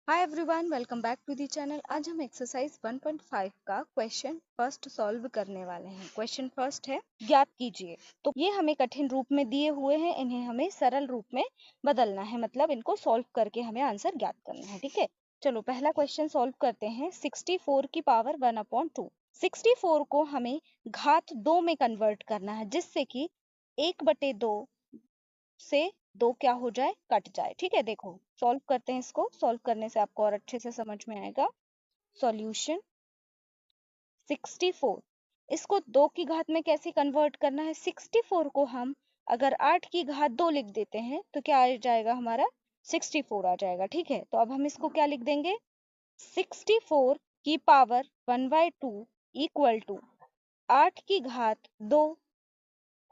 Hi everyone, welcome back to the channel. आज हम exercise 1.5 का क्वेश्चन फर्स्ट सॉल्व करने वाले हैं। क्वेश्चन फर्स्ट है, ज्ञात कीजिए। तो ये हमें कठिन रूप में दिए हुए हैं, इन्हें हमें सरल रूप में बदलना है, मतलब इनको सॉल्व करके हमें आंसर ज्ञात करना है। ठीक है, चलो पहला क्वेश्चन सॉल्व करते हैं। 64 की पावर 1/2। 64 को हमें घात 2 में कन्वर्ट करना है, जिससे कि 1/2 से 2 क्या हो जाए, कट जाए। ठीक है, देखो सॉल्व करते हैं। इसको सॉल्व करने से आपको और अच्छे से समझ में आएगा। सॉल्यूशन 64, इसको 2 की घात में कैसे कन्वर्ट करना है। 64 को हम अगर 8 की घात 2 लिख देते हैं तो क्या आ जाएगा, हमारा 64 आ जाएगा। ठीक है, तो अब हम इसको क्या लिख देंगे, 64 की पावर 1/2 इक्वल टू 8 की घात 2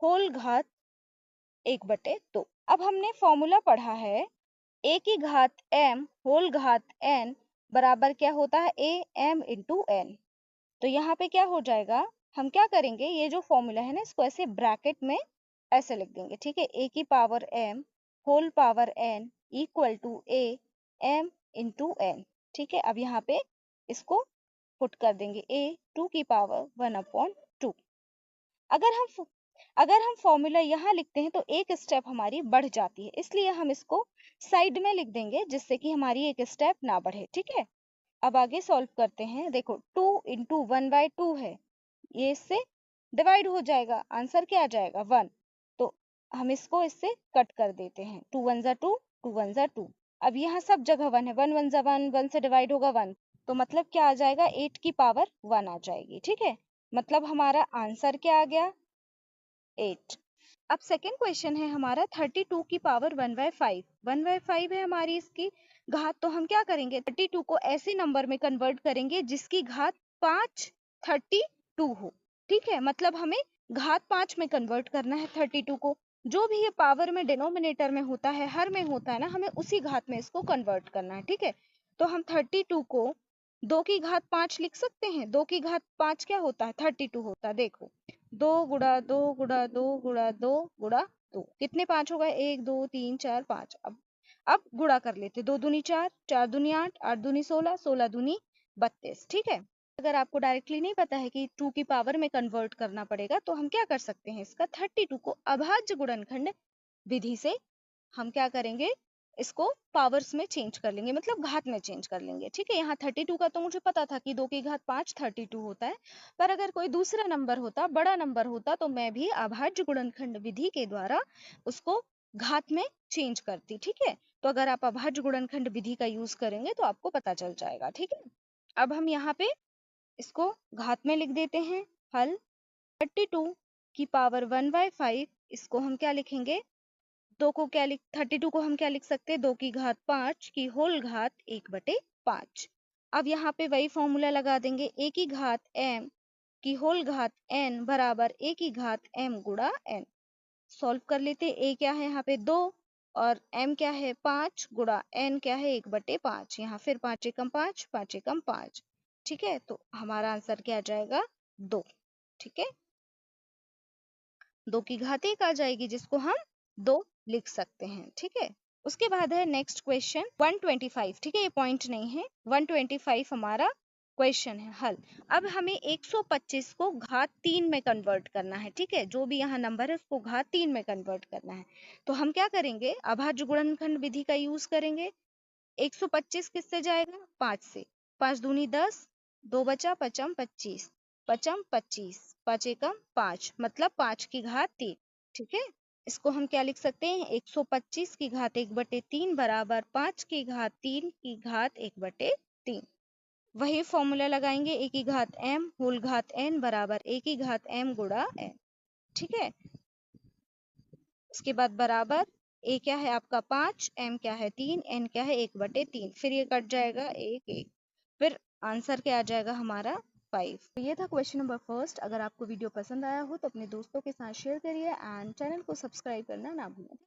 होल घात 1/2। अब हमने फॉर्मूला पढ़ा है, ए की घात m होल घात n बराबर क्या होता है, ए m इंटू n। तो यहाँ पे क्या हो जाएगा, हम क्या करेंगे, ये जो फॉर्मूला है ना, इसको ऐसे ब्रैकेट में ऐसे लिख देंगे। ठीक है, ए की power m whole power n equal to a m into n। ठीक है, अब यहाँ पे इसको पुट कर देंगे, ए 2 की पावर 1/2। अगर हम फॉर्मूला यहाँ लिखते हैं तो एक स्टेप हमारी बढ़ जाती है, इसलिए हम इसको साइड में लिख देंगे, जिससे कि हमारी एक स्टेप ना बढ़े। ठीक है, अब आगे सॉल्व करते हैं। देखो 2 इंटू 1/2 है, ये इससे डिवाइड हो जाएगा, आंसर क्या आ जाएगा 1। तो हम इसको इससे कट कर देते हैं, 2 1 जा 2, 2 1 जा 2। अब यहाँ सब जगह 1 है, 1 1 जा 1, 1 से डिवाइड होगा 1, तो मतलब क्या आ जाएगा, 8 की पावर 1 आ जाएगी। ठीक है, मतलब हमारा आंसर क्या आ गया, 8। अब सेकेंड क्वेश्चन है हमारा, 32 की पावर 1/5। 1/5 है हमारी इसकी घात, तो हम क्या करेंगे, 32 को ऐसे नंबर में कन्वर्ट करेंगे जिसकी घात 5 32 हो। ठीक है, मतलब हमें घात 5 में कन्वर्ट करना है 32 को। जो भी ये पावर में डिनोमिनेटर में होता है, हर में होता है ना, हमें उसी घात में इसको कन्वर्ट करना है। ठीक है, तो हम 32 को 2 की घात 5 लिख सकते हैं। 2 की घात 5 क्या होता है, 32 होता है। देखो 2 गुणा 2 गुणा 2 गुणा 2 गुणा 2, कितने 5 हो गए, 1 2 3 4 5। अब गुणा कर लेते, 2 दूनी 4, 4 दूनी 8, 8 दूनी 16, 16 दूनी 32। ठीक है, अगर आपको डायरेक्टली नहीं पता है कि 2 की पावर में कन्वर्ट करना पड़ेगा, तो हम क्या कर सकते हैं, इसका 32 को अभाज्य गुणनखंड विधि से हम क्या करेंगे, इसको पावर्स में चेंज कर लेंगे, मतलब घात में चेंज कर लेंगे। ठीक है, यहाँ 32 का तो मुझे पता था कि 2 की घात 5 32 होता है, पर अगर कोई दूसरा नंबर होता, बड़ा नंबर होता, तो मैं भी अभाज्य गुणनखंड विधि के द्वारा उसको घात में चेंज करती। ठीक है, तो अगर आप अभाज्य गुणनखंड विधि का यूज करेंगे तो आपको पता चल जाएगा। ठीक है, अब हम यहाँ पे इसको घात में लिख देते हैं। हल 32 की पावर 1/5, इसको हम क्या लिखेंगे, 32 को हम क्या लिख सकते हैं, 2 की घात 5 की होल घात 1/5। अब यहाँ पे वही फॉर्मूला लगा देंगे, a की घात m की होल घात n बराबर a की घात m गुणा n। सॉल्व कर लेते, a क्या है यहाँ पे 2 और m क्या है 5 गुणा n क्या है 1/5। यहाँ फिर 5 एकम 5, 5 एकम 5। ठीक है, तो हमारा आंसर क्या आ जाएगा, 2। ठीक है, 2 की घात 1 आ जाएगी, जिसको हम 2 लिख सकते हैं। ठीक है, उसके बाद है नेक्स्ट क्वेश्चन 125। ठीक है, ये पॉइंट नहीं है, 125 हमारा क्वेश्चन है। हल, अब हमें 125 को घात 3 में कन्वर्ट करना है। ठीक है, जो भी यहाँ नंबर है उसको घात 3 में कन्वर्ट करना है। तो हम क्या करेंगे, अभाज्य गुणनखंड विधि का यूज करेंगे। 125 किससे जाएगा, 5 से, 5 दूनी 10, 2 बचा, पचम 25, पचम 25, 5 एकम 5, मतलब 5 की घात 3। ठीक है, इसको हम क्या लिख सकते हैं, 125 की घात 1/3 बराबर 5 की घात 3 की घात 1/3। वही फॉर्मूला लगाएंगे, a की घात m होल घात n बराबर a की घात m गुणा n। ठीक है, उसके बाद बराबर a क्या है आपका 5, m क्या है 3, n क्या है 1/3, फिर ये कट जाएगा 1 1, फिर आंसर क्या आ जाएगा हमारा 5। तो ये था क्वेश्चन नंबर फर्स्ट। अगर आपको वीडियो पसंद आया हो तो अपने दोस्तों के साथ शेयर करिए एंड चैनल को सब्सक्राइब करना ना भूलें।